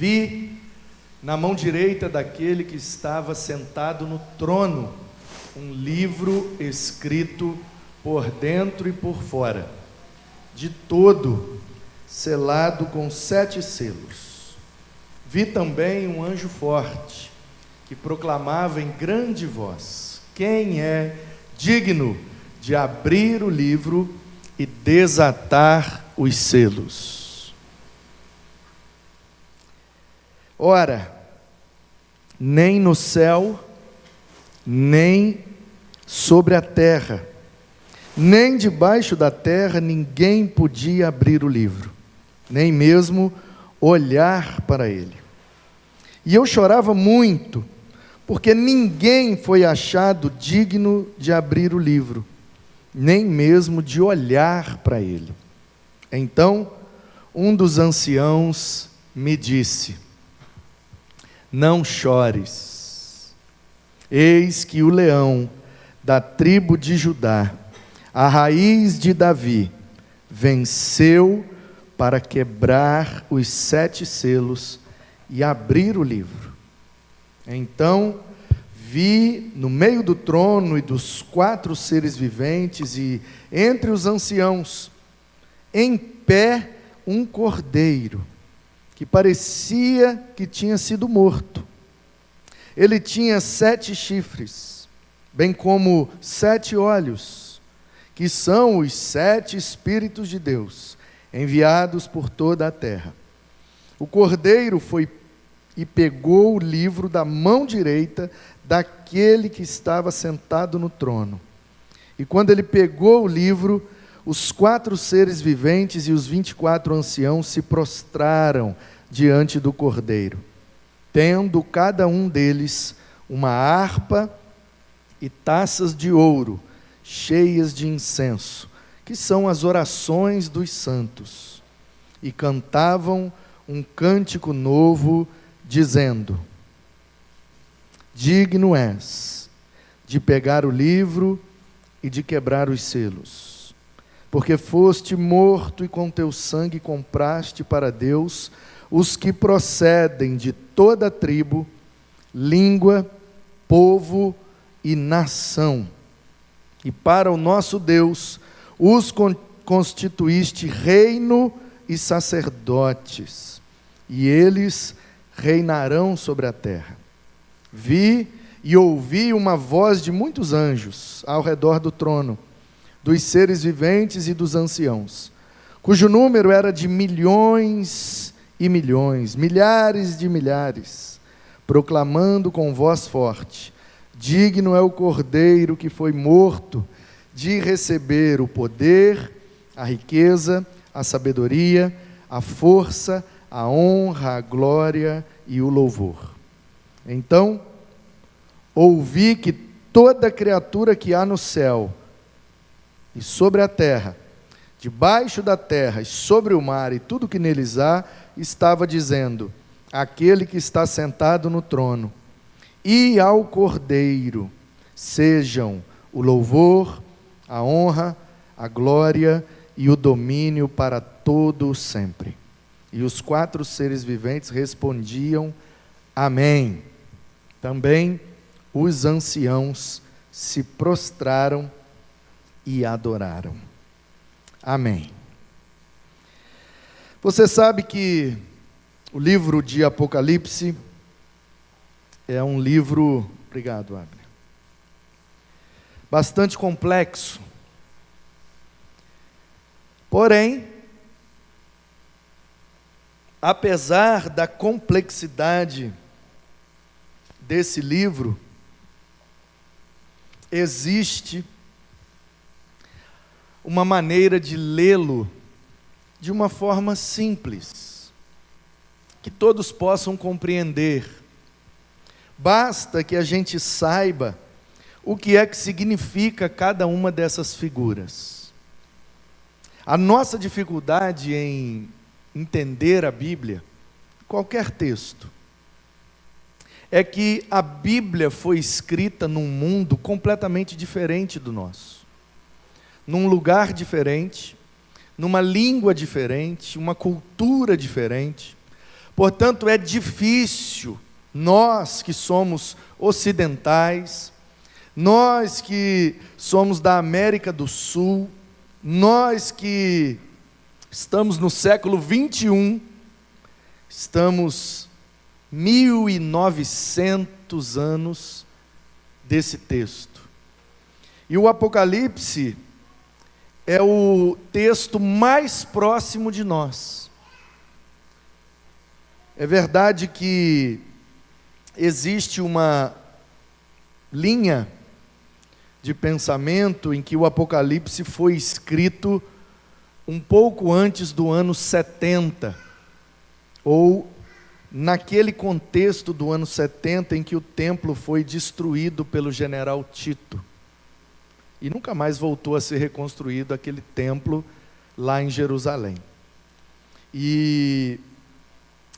vi na mão direita daquele que estava sentado no trono um livro escrito por dentro e por fora, de todo selado com 7 selos. Vi também um anjo forte, que proclamava em grande voz: quem é digno de abrir o livro e desatar os selos? Ora, nem no céu, nem sobre a terra, nem debaixo da terra, ninguém podia abrir o livro, nem mesmo olhar para ele. E eu chorava muito, porque ninguém foi achado digno de abrir o livro, nem mesmo de olhar para ele. Então, um dos anciãos me disse: não chores, eis que o leão da tribo de Judá, a raiz de Davi, venceu para quebrar os 7 selos e abrir o livro. Então vi no meio do trono e dos 4 seres viventes e entre os anciãos, em pé, um cordeiro, que parecia que tinha sido morto. Ele tinha 7 chifres, bem como 7 olhos, que são os 7 Espíritos de Deus, enviados por toda a terra. O cordeiro foi e pegou o livro da mão direita daquele que estava sentado no trono. E quando ele pegou o livro, os 4 seres viventes e os 24 anciãos se prostraram diante do cordeiro, tendo cada um deles uma harpa e taças de ouro, cheias de incenso, que são as orações dos santos, e cantavam um cântico novo, dizendo: digno és de pegar o livro e de quebrar os selos, porque foste morto e com teu sangue compraste para Deus os que procedem de toda tribo, língua, povo e nação. E para o nosso Deus os constituíste reino e sacerdotes, e eles reinarão sobre a terra. Vi e ouvi uma voz de muitos anjos ao redor do trono, dos seres viventes e dos anciãos, cujo número era de milhões e milhões, milhares de milhares, proclamando com voz forte: digno é o cordeiro que foi morto de receber o poder, a riqueza, a sabedoria, a força, a honra, a glória e o louvor. Então, ouvi que toda criatura que há no céu e sobre a terra, debaixo da terra e sobre o mar e tudo que neles há, estava dizendo: aquele que está sentado no trono e ao Cordeiro sejam o louvor, a honra, a glória e o domínio para todo o sempre. E os 4 seres viventes respondiam: amém. Também os anciãos se prostraram e adoraram. Amém. Você sabe que o livro de Apocalipse é um livro, obrigado, Abner, bastante complexo. Porém, apesar da complexidade desse livro, existe uma maneira de lê-lo de uma forma simples, que todos possam compreender. Basta que a gente saiba o que é que significa cada uma dessas figuras. A nossa dificuldade em entender a Bíblia, qualquer texto, é que a Bíblia foi escrita num mundo completamente diferente do nosso, num lugar diferente, numa língua diferente, uma cultura diferente. Portanto, é difícil, nós que somos ocidentais, nós que somos da América do Sul, nós que estamos no século 21, estamos 1900 anos desse texto. E o Apocalipse é o texto mais próximo de nós. É verdade que existe uma linha de pensamento em que o Apocalipse foi escrito um pouco antes do ano 70, ou naquele contexto do ano 70 em que o templo foi destruído pelo general Tito, e nunca mais voltou a ser reconstruído aquele templo lá em Jerusalém. E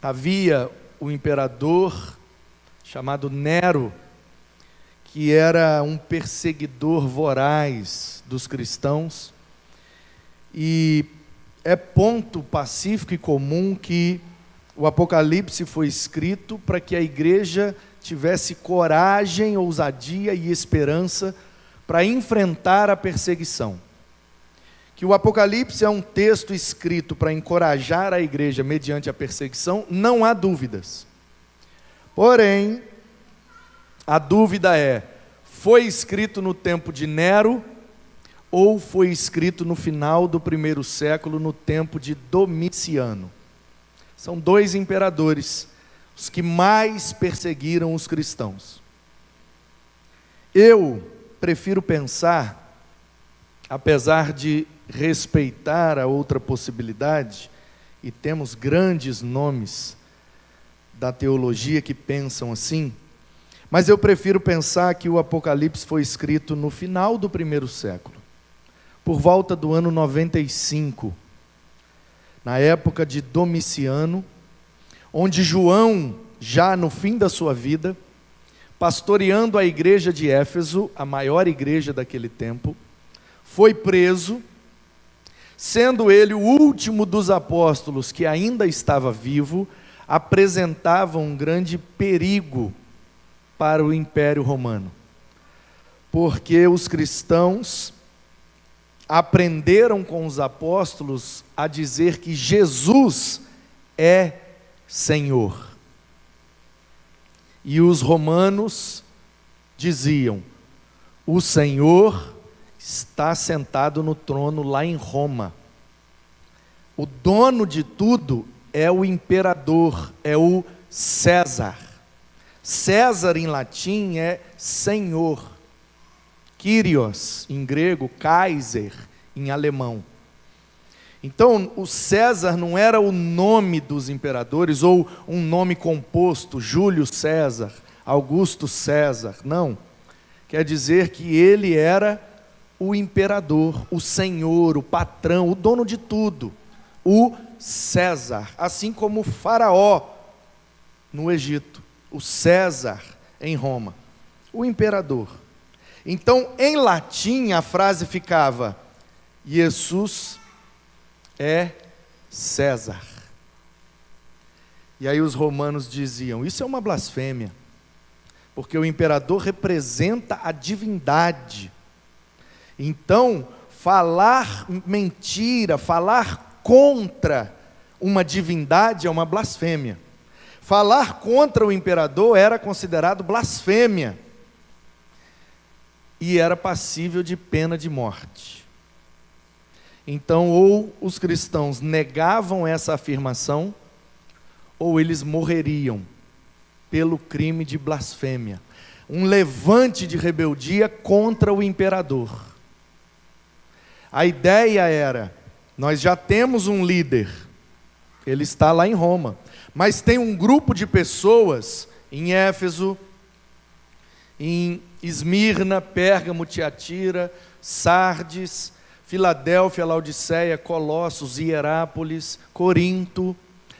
havia o imperador chamado Nero, que era um perseguidor voraz dos cristãos, e é ponto pacífico e comum que o Apocalipse foi escrito para que a igreja tivesse coragem, ousadia e esperança para enfrentar a perseguição. Que o Apocalipse é um texto escrito para encorajar a igreja mediante a perseguição, não há dúvidas. Porém, a dúvida é: foi escrito no tempo de Nero ou foi escrito no final do primeiro século, no tempo de Domiciano? São dois imperadores, os que mais perseguiram os cristãos. Eu prefiro pensar, apesar de respeitar a outra possibilidade, e temos grandes nomes da teologia que pensam assim, mas eu prefiro pensar que o Apocalipse foi escrito no final do primeiro século, por volta do ano 95, na época de Domiciano, onde João, já no fim da sua vida, pastoreando a igreja de Éfeso, a maior igreja daquele tempo, foi preso, sendo ele o último dos apóstolos que ainda estava vivo, apresentava um grande perigo para o Império Romano, porque os cristãos aprenderam com os apóstolos a dizer que Jesus é Senhor. E os romanos diziam: o Senhor está sentado no trono lá em Roma. O dono de tudo é o imperador, é o César. César em latim é Senhor. Kyrios em grego, Kaiser em alemão. Então, o César não era o nome dos imperadores ou um nome composto, Júlio César, Augusto César, não. Quer dizer que ele era o imperador, o senhor, o patrão, o dono de tudo, o César, assim como o faraó no Egito, o César em Roma, o imperador. Então, em latim, a frase ficava: Jesus é César. E aí os romanos diziam: isso é uma blasfêmia, porque o imperador representa a divindade. Então, falar mentira, falar contra uma divindade é uma blasfêmia. Falar contra o imperador era considerado blasfêmia e era passível de pena de morte. Então, ou os cristãos negavam essa afirmação, ou eles morreriam pelo crime de blasfêmia, um levante de rebeldia contra o imperador. A ideia era: nós já temos um líder, ele está lá em Roma, mas tem um grupo de pessoas em Éfeso, em Esmirna, Pérgamo, Tiatira, Sardes, Filadélfia, Laodiceia, Colossos, Hierápolis, Corinto,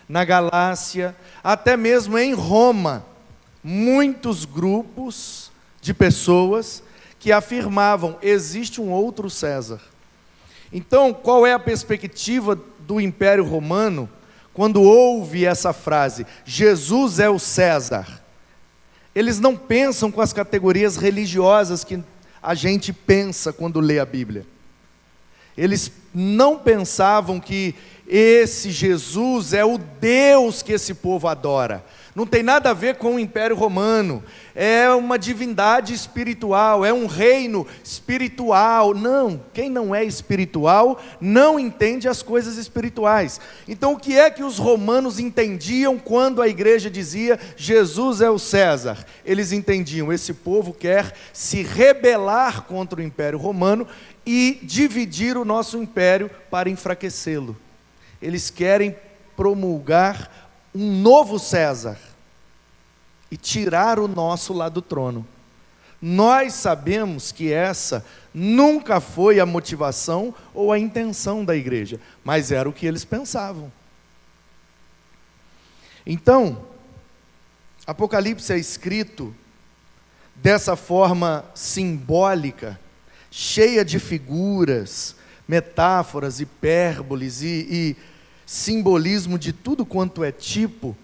na Galácia, até mesmo em Roma, muitos grupos de pessoas que afirmavam: existe um outro César. Então, qual é a perspectiva do Império Romano quando ouve essa frase, Jesus é o César, eles não pensam com as categorias religiosas que a gente pensa quando lê a Bíblia. Eles não pensavam que esse Jesus é o Deus que esse povo adora. Não tem nada a ver com o Império Romano, é uma divindade espiritual, é um reino espiritual. Não, quem não é espiritual não entende as coisas espirituais. Então o que é que os romanos entendiam quando a igreja dizia Jesus é o César? Eles entendiam, esse povo quer se rebelar contra o Império Romano e dividir o nosso império para enfraquecê-lo. Eles querem promulgar um novo César e tirar o nosso lá do trono. Nós sabemos que essa nunca foi a motivação ou a intenção da igreja, mas era o que eles pensavam. Então, Apocalipse é escrito dessa forma simbólica, cheia de figuras, metáforas, hipérboles e simbolismo de tudo quanto é tipo,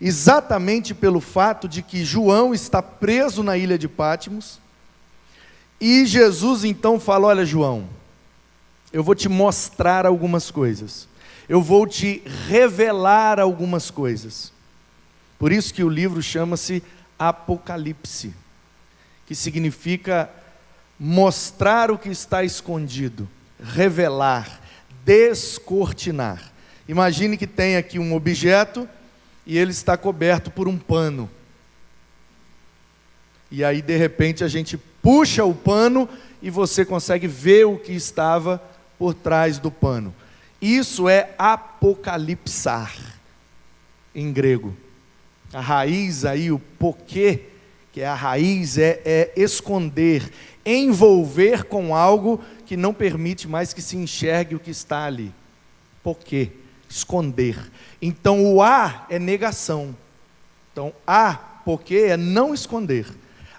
exatamente pelo fato de que João está preso na ilha de Patmos, e Jesus então fala: olha João, eu vou te mostrar algumas coisas, eu vou te revelar algumas coisas. Por isso que o livro chama-se Apocalipse, que significa mostrar o que está escondido, revelar, descortinar. Imagine que tem aqui um objeto e ele está coberto por um pano. E aí de repente a gente puxa o pano e você consegue ver o que estava por trás do pano. Isso é apocalipsar em grego. A raiz aí, o poké, que é a raiz, é esconder, envolver com algo que não permite mais que se enxergue o que está ali. Poké, esconder. Então o a é negação. Então poké é não esconder.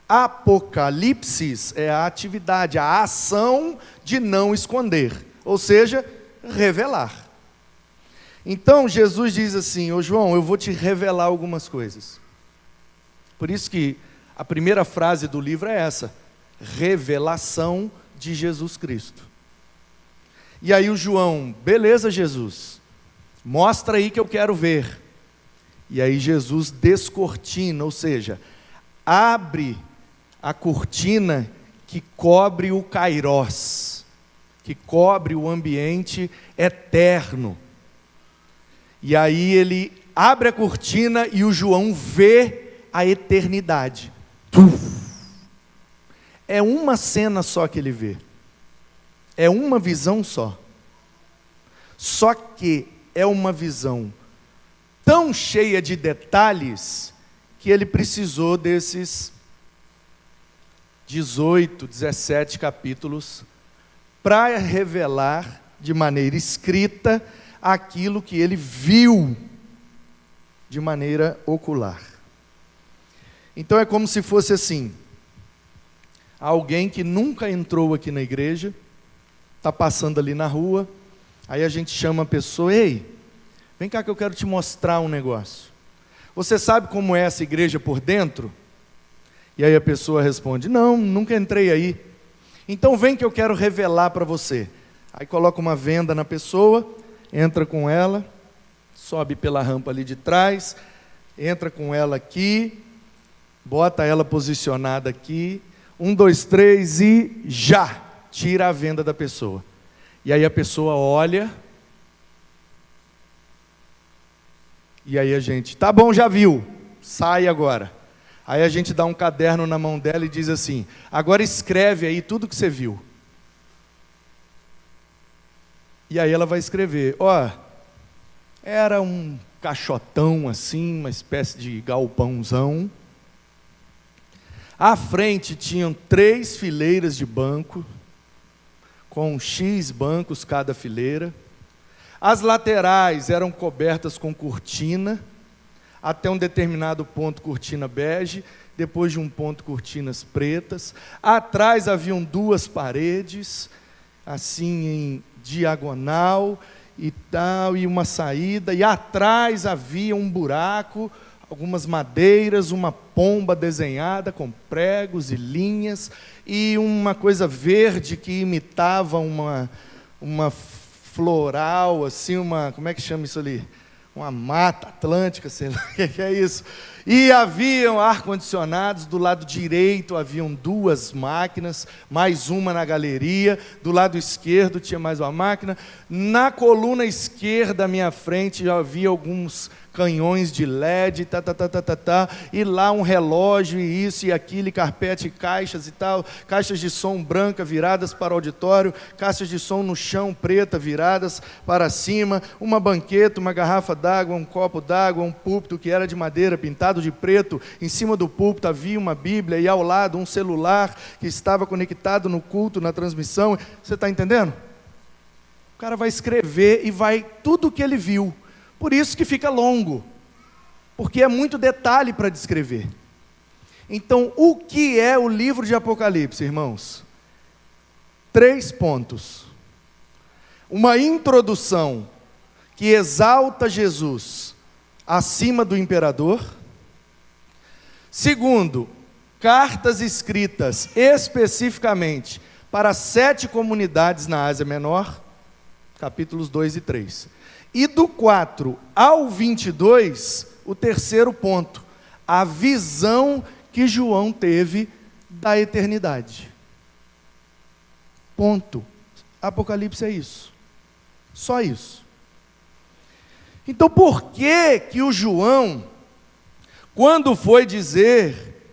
Apocalipsis é a atividade, a ação de não esconder, ou seja, revelar. Então Jesus diz assim: ô João, eu vou te revelar algumas coisas. Por isso que a primeira frase do livro é essa: revelação de Jesus Cristo. E aí o João: beleza Jesus, mostra aí que eu quero ver. E aí Jesus descortina, ou seja, abre a cortina que cobre o kairós, que cobre o ambiente eterno. E aí ele abre a cortina e o João vê a eternidade. É uma cena só que ele vê. É uma visão só. Só que é uma visão tão cheia de detalhes que ele precisou desses 18, 17 capítulos para revelar de maneira escrita aquilo que ele viu de maneira ocular. Então é como se fosse assim: alguém que nunca entrou aqui na igreja, está passando ali na rua, aí a gente chama a pessoa: ei, vem cá que eu quero te mostrar um negócio. Você sabe como é essa igreja por dentro? E aí a pessoa responde: não, nunca entrei aí. Então vem que eu quero revelar para você. Aí coloca uma venda na pessoa, entra com ela, sobe pela rampa ali de trás, entra com ela aqui, bota ela posicionada aqui, 1, 2, 3 e já tira a venda da pessoa. E aí a pessoa olha, e aí a gente: tá bom, já viu, sai agora. Aí a gente dá um caderno na mão dela e diz assim: agora escreve aí tudo que você viu. E aí ela vai escrever: ó, era um caixotão assim, uma espécie de galpãozão. À frente tinham 3 fileiras de banco, com X bancos cada fileira. As laterais eram cobertas com cortina, até um determinado ponto cortina bege, depois de um ponto cortinas pretas. Atrás haviam 2 paredes, assim em diagonal, e tal, e uma saída, e atrás havia um buraco, algumas madeiras, uma pomba desenhada com pregos e linhas, e uma coisa verde que imitava uma floral, assim, como é que chama isso ali? Uma mata atlântica, sei lá o que é isso. E haviam ar-condicionados, do lado direito haviam 2 máquinas, mais uma na galeria, do lado esquerdo tinha mais uma máquina, na coluna esquerda à minha frente havia alguns canhões de LED, e lá um relógio, e isso e aquilo, e carpete, e caixas e tal, caixas de som branca viradas para o auditório, caixas de som no chão preta viradas para cima, uma banqueta, uma garrafa d'água, um copo d'água, um púlpito que era de madeira pintado de preto, em cima do púlpito havia uma Bíblia, e ao lado um celular que estava conectado no culto, na transmissão. Você está entendendo? O cara vai escrever e vai tudo o que ele viu. Por isso que fica longo, porque é muito detalhe para descrever. Então, o que é o livro de Apocalipse, irmãos? 3 pontos. Uma introdução que exalta Jesus acima do imperador. Segundo, cartas escritas especificamente para 7 comunidades na Ásia Menor, capítulos 2 e 3. E do 4 ao 22, o terceiro ponto, a visão que João teve da eternidade. Ponto. Apocalipse é isso. Só isso. Então por que o João, quando foi dizer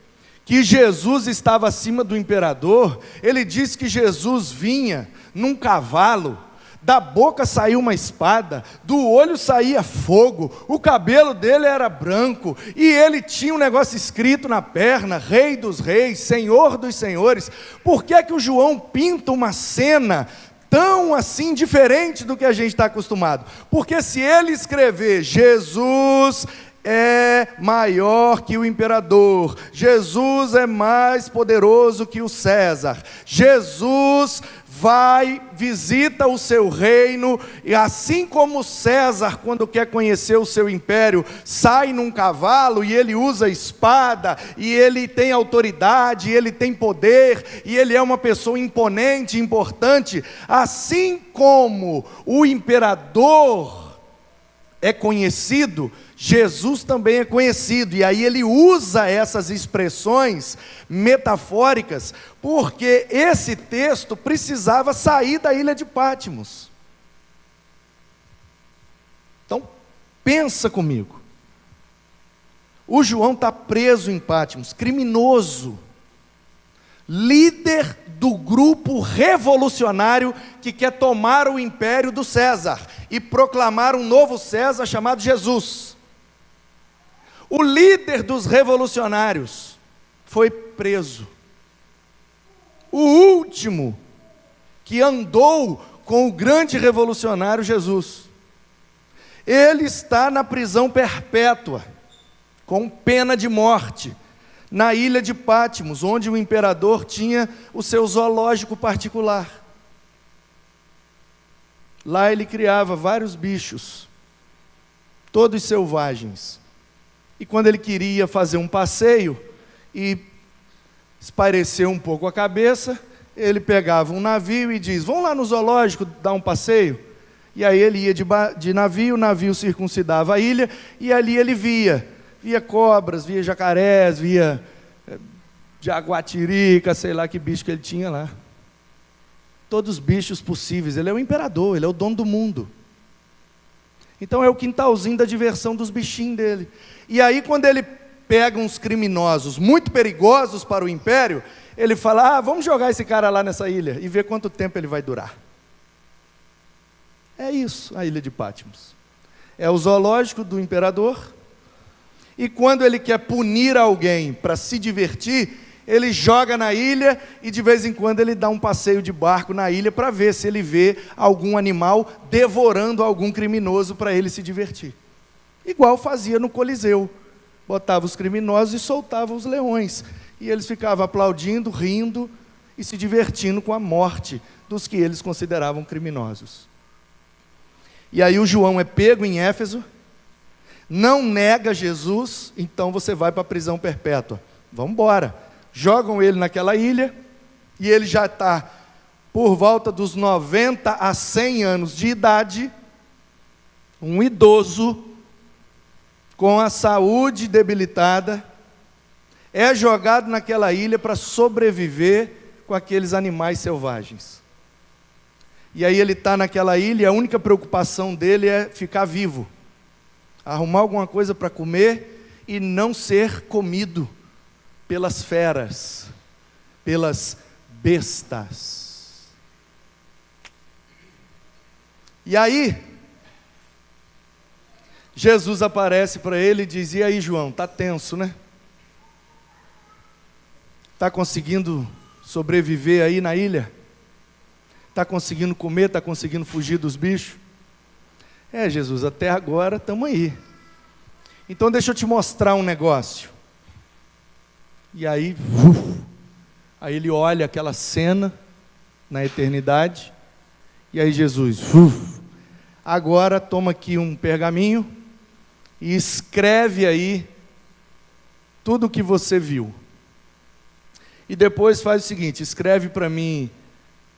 que Jesus estava acima do imperador, ele disse que Jesus vinha num cavalo, da boca saiu uma espada, do olho saía fogo, o cabelo dele era branco, e ele tinha um negócio escrito na perna, Rei dos Reis, Senhor dos Senhores. Por que o João pinta uma cena tão assim diferente do que a gente está acostumado? Porque se ele escrever Jesus é maior que o imperador, Jesus é mais poderoso que o César, Jesus vai, visita o seu reino, e assim como César, quando quer conhecer o seu império, sai num cavalo, e ele usa espada, e ele tem autoridade, e ele tem poder, e ele é uma pessoa imponente, importante, assim como o imperador é conhecido, Jesus também é conhecido, e aí ele usa essas expressões metafóricas, porque esse texto precisava sair da ilha de Patmos. Então, pensa comigo, o João está preso em Patmos, criminoso, líder do grupo revolucionário que quer tomar o império do César, e proclamar um novo César chamado Jesus. O líder dos revolucionários foi preso. O último que andou com o grande revolucionário Jesus. Ele está na prisão perpétua, com pena de morte, na ilha de Patmos, onde o imperador tinha o seu zoológico particular. Lá ele criava vários bichos, todos selvagens. E quando ele queria fazer um passeio e espairecer um pouco a cabeça, ele pegava um navio e diz: vamos lá no zoológico dar um passeio? E aí ele ia de navio, o navio circuncidava a ilha, e ali ele via cobras, via jacarés, via jaguatirica, sei lá que bicho que ele tinha lá. Todos os bichos possíveis. Ele é o imperador, ele é o dono do mundo. Então é o quintalzinho da diversão dos bichinhos dele. E aí quando ele pega uns criminosos muito perigosos para o império, ele fala: vamos jogar esse cara lá nessa ilha e ver quanto tempo ele vai durar. É isso, a ilha de Patmos. É o zoológico do imperador, e quando ele quer punir alguém para se divertir, ele joga na ilha, e de vez em quando ele dá um passeio de barco na ilha para ver se ele vê algum animal devorando algum criminoso para ele se divertir. Igual fazia no Coliseu, botava os criminosos e soltava os leões, e eles ficavam aplaudindo, rindo e se divertindo com a morte dos que eles consideravam criminosos. E aí o João é pego em Éfeso, não nega Jesus, então você vai para a prisão perpétua. Vamos embora. Jogam ele naquela ilha, e ele já está por volta dos 90 a 100 anos de idade, um idoso, com a saúde debilitada, é jogado naquela ilha para sobreviver com aqueles animais selvagens. E aí ele está naquela ilha, e a única preocupação dele é ficar vivo, arrumar alguma coisa para comer e não ser comido pelas feras, pelas bestas. E aí, Jesus aparece para ele e diz: e aí, João, está tenso, né? Está conseguindo sobreviver aí na ilha? Está conseguindo comer? Está conseguindo fugir dos bichos? É, Jesus, até agora estamos aí. Então deixa eu te mostrar um negócio. E aí, aí ele olha aquela cena na eternidade, e aí Jesus, agora toma aqui um pergaminho e escreve aí tudo o que você viu. E depois faz o seguinte: escreve para mim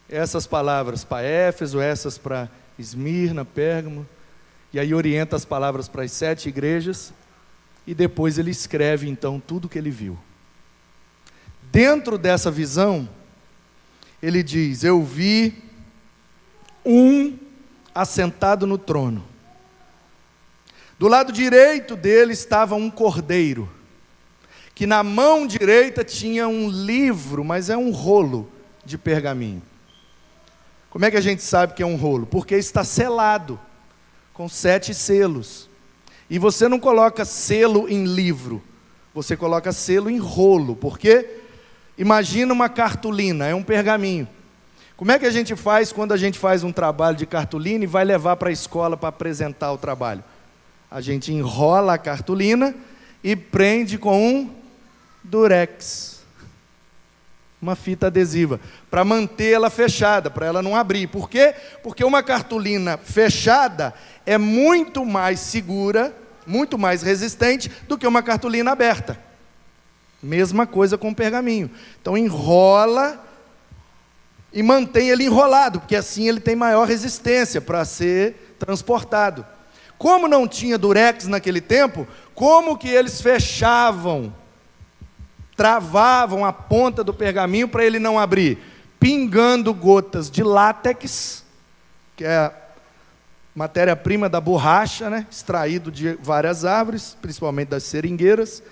essas palavras para Éfeso, essas para Esmirna, Pérgamo, e aí orienta as palavras para as 7 igrejas, e depois ele escreve então tudo o que ele viu. Dentro dessa visão, ele diz: eu vi um assentado no trono. Do lado direito dele estava um cordeiro, que na mão direita tinha um livro, mas é um rolo de pergaminho. Como é que a gente sabe que é um rolo? Porque está selado, com 7 selos. E você não coloca selo em livro, você coloca selo em rolo, porque imagina uma cartolina, é um pergaminho. Como é que a gente faz quando a gente faz um trabalho de cartolina e vai levar para a escola para apresentar o trabalho? A gente enrola a cartolina e prende com um durex, uma fita adesiva, para manter ela fechada, para ela não abrir. Por quê? Porque uma cartolina fechada é muito mais segura, muito mais resistente do que uma cartolina aberta. Mesma coisa com o pergaminho. Então enrola e mantém ele enrolado, porque assim ele tem maior resistência para ser transportado. Como não tinha durex naquele tempo, como que eles fechavam, travavam a ponta do pergaminho para ele não abrir? Pingando gotas de látex, que é a matéria-prima da borracha, né? Extraído de várias árvores, principalmente das seringueiras.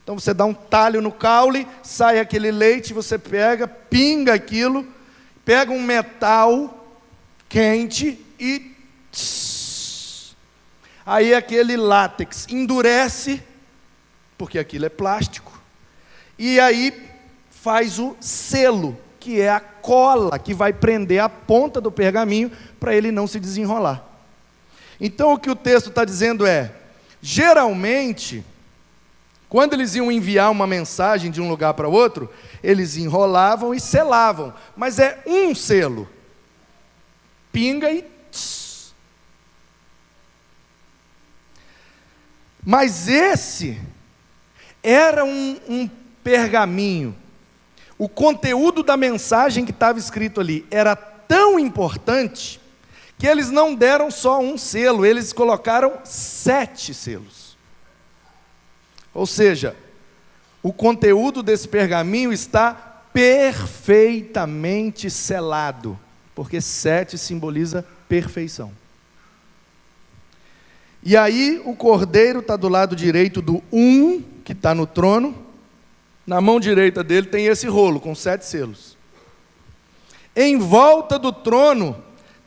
Então você dá um talho no caule, sai aquele leite, você pega, pinga aquilo, pega um metal quente e aí aquele látex endurece, porque aquilo é plástico, e aí faz o selo, que é a cola que vai prender a ponta do pergaminho para ele não se desenrolar. Então o que o texto está dizendo é, geralmente, quando eles iam enviar uma mensagem de um lugar para outro, eles enrolavam e selavam, mas é um selo, pinga e mas esse era um pergaminho. O conteúdo da mensagem que estava escrito ali era tão importante que eles não deram só um selo, eles colocaram 7 selos. Ou seja, o conteúdo desse pergaminho está perfeitamente selado, porque 7 simboliza perfeição. E aí o cordeiro está do lado direito do que está no trono. Na mão direita dele tem esse rolo com 7 selos. Em volta do trono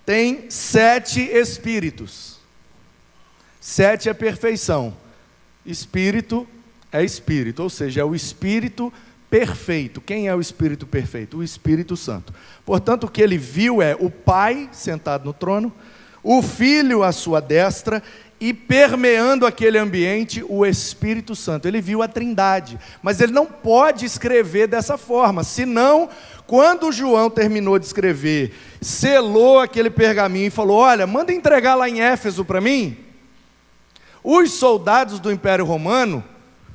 tem 7 espíritos. 7 é perfeição. Espírito é espírito, ou seja, é o espírito perfeito. Quem é o espírito perfeito? O Espírito Santo. Portanto, o que ele viu é o Pai sentado no trono, o Filho à sua destra e permeando aquele ambiente o Espírito Santo. Ele viu a Trindade, mas ele não pode escrever dessa forma, senão, quando João terminou de escrever, selou aquele pergaminho e falou: olha, manda entregar lá em Éfeso para mim. Os soldados do Império Romano,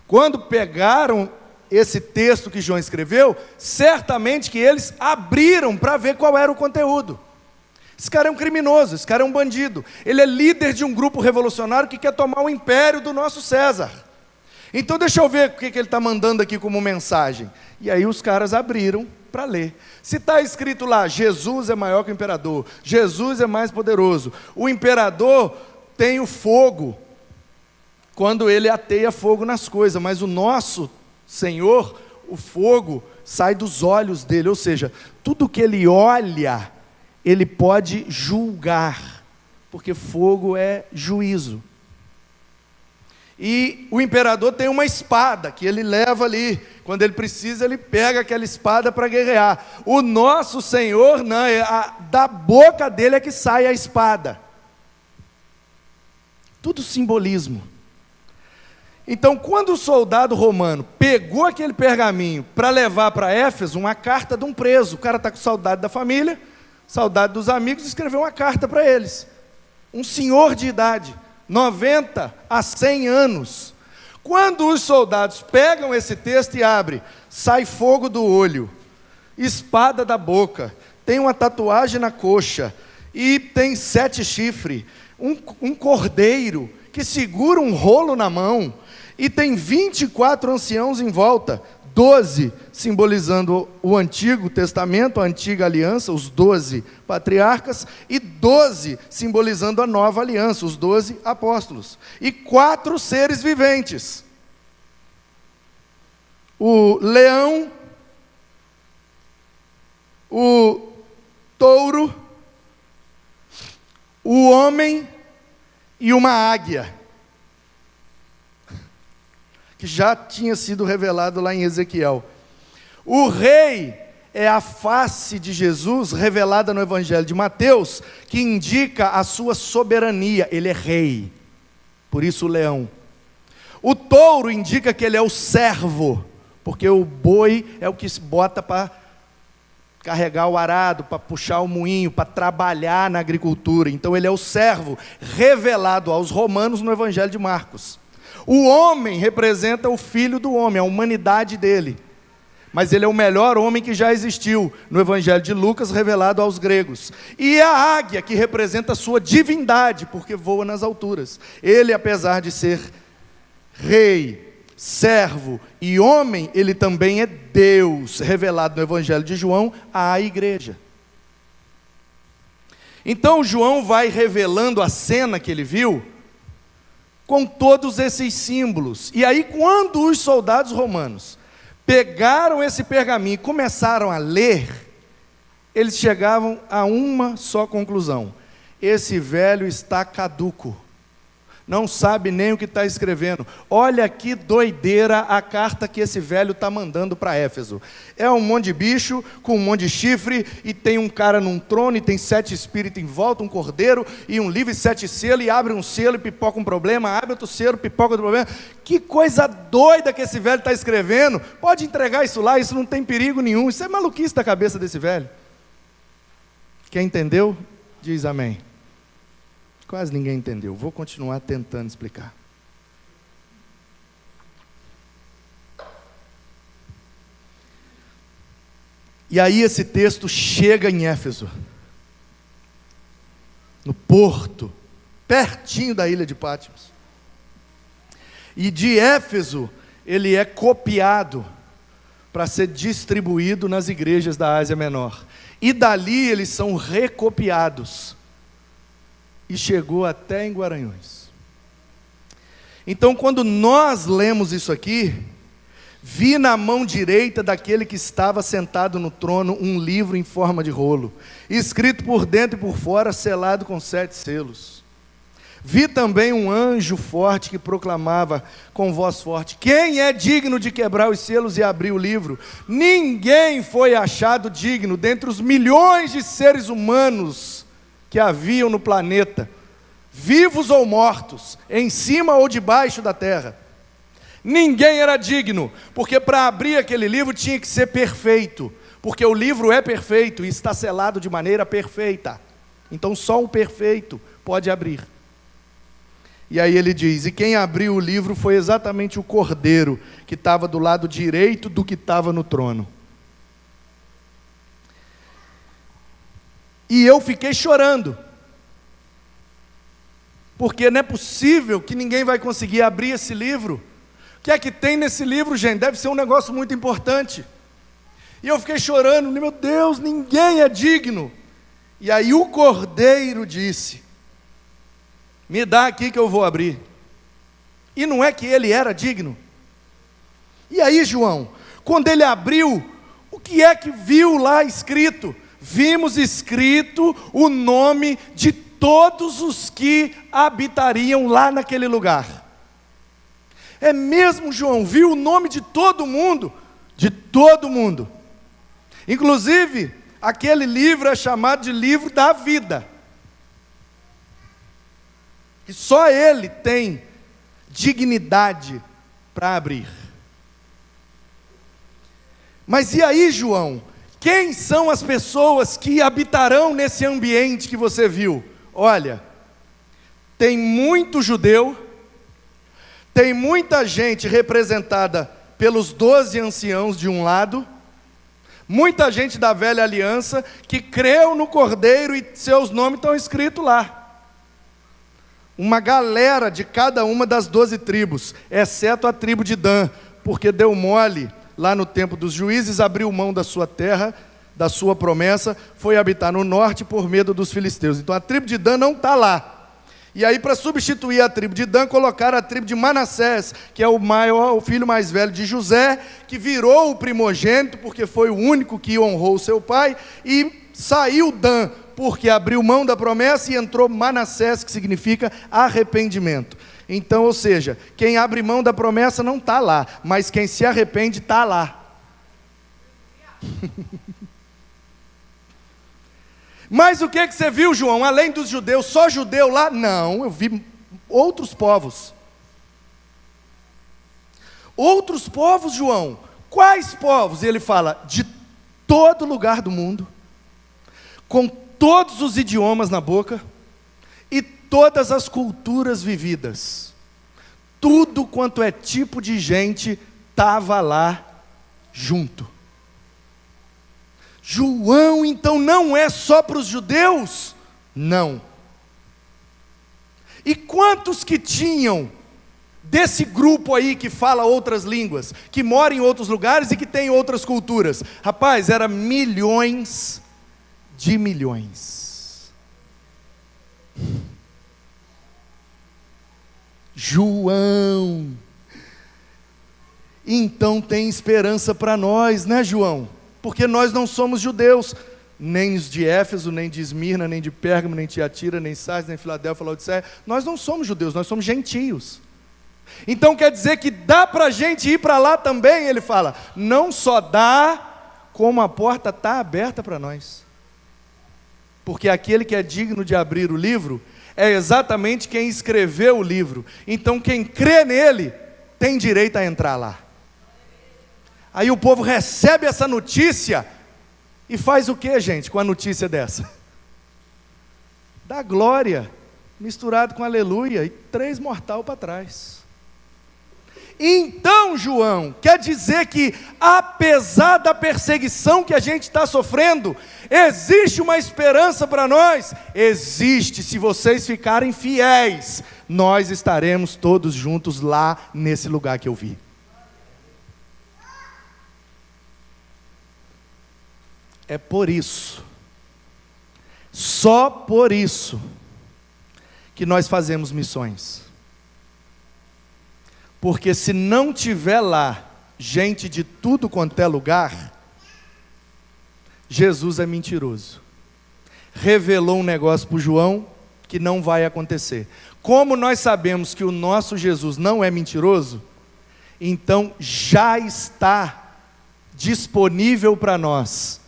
quando pegaram esse texto que João escreveu, certamente que eles abriram para ver qual era o conteúdo. Esse cara é um criminoso, esse cara é um bandido. Ele é líder de um grupo revolucionário que quer tomar o império do nosso César. Então deixa eu ver o que ele está mandando aqui como mensagem. E aí os caras abriram para ler. Se está escrito lá, Jesus é maior que o imperador, Jesus é mais poderoso, o imperador tem o fogo, quando ele ateia fogo nas coisas, mas o nosso Senhor, o fogo sai dos olhos dele, ou seja, tudo que ele olha, ele pode julgar, porque fogo é juízo. E o imperador tem uma espada, que ele leva ali, quando ele precisa, ele pega aquela espada para guerrear. O nosso Senhor, não, da boca dele é que sai a espada. Tudo simbolismo. Então, quando o soldado romano pegou aquele pergaminho para levar para Éfeso, uma carta de um preso, o cara está com saudade da família, saudade dos amigos, escreveu uma carta para eles. Um senhor de idade, 90 a 100 anos. Quando os soldados pegam esse texto e abrem, sai fogo do olho, espada da boca, tem uma tatuagem na coxa, e tem 7 chifres, um cordeiro que segura um rolo na mão, e tem 24 anciãos em volta, 12 simbolizando o Antigo Testamento, a Antiga Aliança, os 12 patriarcas, e 12 simbolizando a Nova Aliança, os 12 apóstolos, e 4 seres viventes: o leão, o touro, o homem e uma águia, que já tinha sido revelado lá em Ezequiel. O rei é a face de Jesus revelada no Evangelho de Mateus, que indica a sua soberania. Ele é rei, por isso o leão. O touro indica que ele é o servo, porque o boi é o que se bota para carregar o arado, para puxar o moinho, para trabalhar na agricultura. Então ele é o servo revelado aos romanos no Evangelho de Marcos. O homem representa o filho do homem, a humanidade dele. Mas ele é o melhor homem que já existiu, no Evangelho de Lucas, revelado aos gregos. E a águia, que representa a sua divindade, porque voa nas alturas. Ele, apesar de ser rei, servo e homem, ele também é Deus, revelado no Evangelho de João à igreja. Então João vai revelando a cena que ele viu, com todos esses símbolos. E aí, quando os soldados romanos pegaram esse pergaminho e começaram a ler, eles chegavam a uma só conclusão: esse velho está caduco, não sabe nem o que está escrevendo. Olha que doideira a carta que esse velho está mandando para Éfeso. É um monte de bicho, com um monte de chifre, e tem um cara num trono, e tem 7 espíritos em volta, um cordeiro, e um livro e 7 selos, e abre um selo e pipoca um problema, abre outro selo, pipoca outro problema. Que coisa doida que esse velho está escrevendo. Pode entregar isso lá, isso não tem perigo nenhum. Isso é maluquice da cabeça desse velho. Quem entendeu, diz amém. Quase ninguém entendeu. Vou continuar tentando explicar. E aí esse texto chega em Éfeso, no porto, pertinho da ilha de Patmos. E de Éfeso ele é copiado para ser distribuído nas igrejas da Ásia Menor. E dali eles são recopiados. E chegou até em Guaranhões. Então, quando nós lemos isso aqui, vi na mão direita daquele que estava sentado no trono um livro em forma de rolo, escrito por dentro e por fora, selado com 7 selos. Vi também um anjo forte que proclamava com voz forte: quem é digno de quebrar os selos e abrir o livro? Ninguém foi achado digno dentre os milhões de seres humanos que haviam no planeta vivos ou mortos, em cima ou debaixo da terra. Ninguém era digno, porque para abrir aquele livro tinha que ser perfeito, porque o livro é perfeito e está selado de maneira perfeita. Então só o perfeito pode abrir. E aí ele diz, e quem abriu o livro foi exatamente o Cordeiro, que estava do lado direito do que estava no trono. E eu fiquei chorando, porque não é possível que ninguém vai conseguir abrir esse livro. O que é que tem nesse livro, gente? Deve ser um negócio muito importante. E eu fiquei chorando, meu Deus, ninguém é digno. E aí o Cordeiro disse, me dá aqui que eu vou abrir. E não é que ele era digno? E aí, João, quando ele abriu, o que é que viu lá escrito? Vimos escrito o nome de todos os que habitariam lá naquele lugar. É mesmo, João, viu o nome de todo mundo? De todo mundo. Inclusive, aquele livro é chamado de livro da vida. E só ele tem dignidade para abrir. Mas e aí, João? Quem são as pessoas que habitarão nesse ambiente que você viu? Olha, tem muito judeu, tem muita gente representada pelos 12 anciãos de um lado, muita gente da velha aliança que creu no Cordeiro e seus nomes estão escritos lá. Uma galera de cada uma das 12 tribos, exceto a tribo de Dan, porque deu mole lá no tempo dos juízes, abriu mão da sua terra, da sua promessa, foi habitar no norte por medo dos filisteus. Então a tribo de Dan não está lá. E aí, para substituir a tribo de Dan, colocaram a tribo de Manassés, que é o filho mais velho de José, que virou o primogênito, porque foi o único que honrou seu pai, e saiu Dan, porque abriu mão da promessa, e entrou Manassés, que significa arrependimento. Então, ou seja, quem abre mão da promessa não está lá, mas quem se arrepende está lá. Mas o que você viu, João? Além dos judeus, só judeu lá? Não, eu vi outros povos. Outros povos, João. Quais povos? E ele fala, de todo lugar do mundo, com todos os idiomas na boca, e todas as culturas vividas. Tudo quanto é tipo de gente estava lá junto. João, então, não é só para os judeus? Não. E quantos que tinham desse grupo aí que fala outras línguas, que mora em outros lugares e que tem outras culturas? Rapaz, era milhões de milhões. João, então tem esperança para nós, né, João? Porque nós não somos judeus, nem os de Éfeso, nem de Esmirna, nem de Pérgamo, nem de Tiatira, nem Sardes, nem Filadélfia, Laodiceia. Nós não somos judeus, nós somos gentios. Então quer dizer que dá para a gente ir para lá também? Ele fala, não só dá, como a porta está aberta para nós. Porque aquele que é digno de abrir o livro é exatamente quem escreveu o livro. Então quem crê nele tem direito a entrar lá. Aí o povo recebe essa notícia e faz o que, gente, com a notícia dessa? Dá glória, misturado com aleluia, e 3 mortal para trás. Então, João, quer dizer que, apesar da perseguição que a gente está sofrendo, existe uma esperança para nós? Existe, se vocês ficarem fiéis, nós estaremos todos juntos lá nesse lugar que eu vi. É por isso, só por isso, que nós fazemos missões. Porque se não tiver lá gente de tudo quanto é lugar, Jesus é mentiroso. Revelou um negócio para o João que não vai acontecer. Como nós sabemos que o nosso Jesus não é mentiroso, então já está disponível para nós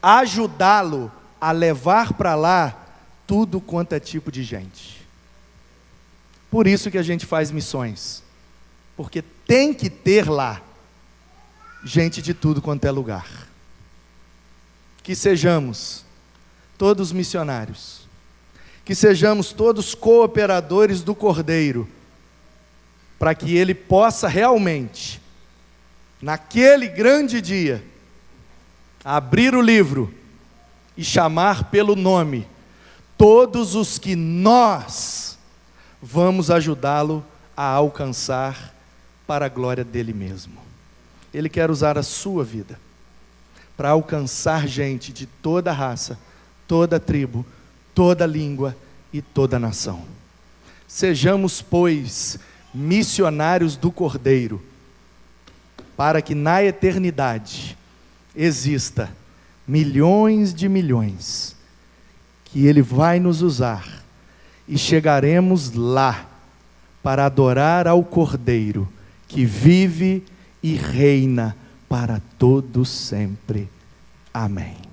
ajudá-lo a levar para lá tudo quanto é tipo de gente. Por isso que a gente faz missões, porque tem que ter lá gente de tudo quanto é lugar. Que sejamos todos missionários, que sejamos todos cooperadores do Cordeiro, para que Ele possa realmente, naquele grande dia, abrir o livro e chamar pelo nome todos os que nós vamos ajudá-lo a alcançar para a glória dele mesmo. Ele quer usar a sua vida para alcançar gente de toda raça, toda tribo, toda língua e toda nação. Sejamos, pois, missionários do Cordeiro, para que na eternidade exista milhões de milhões que Ele vai nos usar, e chegaremos lá para adorar ao Cordeiro que vive e reina para todo sempre. Amém.